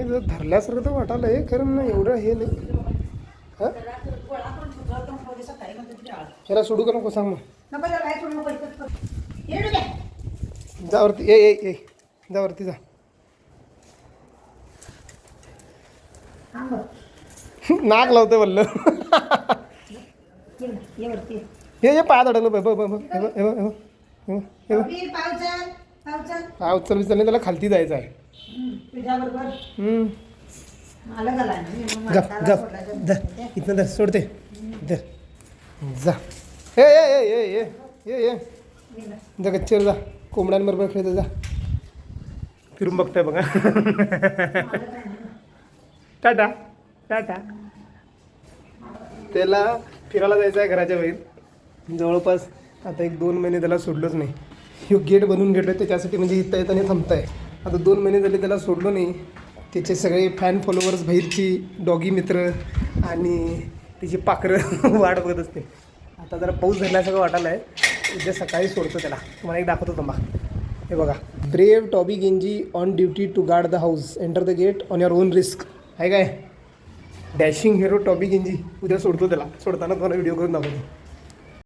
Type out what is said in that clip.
धरल्यासारखं तर वाटायला आहे खरं ना एवढं हे नाही. हां ह्याला सोडू का नको सांग मग. जा वरती ए जा वरती जा. नाक लावतं बोललं. हे पायात अडकलं पाव उचल विचल नाही त्याला खालती जायचं आहे. इथनं धर सोडते धर जा. ये जा गच्चीवर जा कोंबड्यांबरोबर खेळत जा. फिरून बघताय बघा. टाटा टाटा. त्याला फिरायला जायचं आहे घराच्या बाहेर जवळपास आता 1-2 महिने त्याला सोडलोच नाही. ह्यो गेट बनवून घेतलो आहे त्याच्यासाठी म्हणजे इथं येताना थांबताय. आता 2 महिने झाले त्याला सोडलो नाही. त्याचे सगळे फॅन फॉलोवर्स बाहेरची डॉगी मित्र आणि तिची पाखरं वाट बघत असते. आता जरा पाऊस झाल्यासारखं वाटायला आहे. उद्या सकाळी सोडतो त्याला. तुम्हाला एक दाखवतो थांबा. हे बघा ब्रेव टॉबी गेंजी on duty to guard the house enter the gate on your own risk आहे काय. डॅशिंग हिरो टॉबी गेंजी उद्या सोडतो त्याला. सोडताना तुम्हाला व्हिडिओ करून दाखवतो.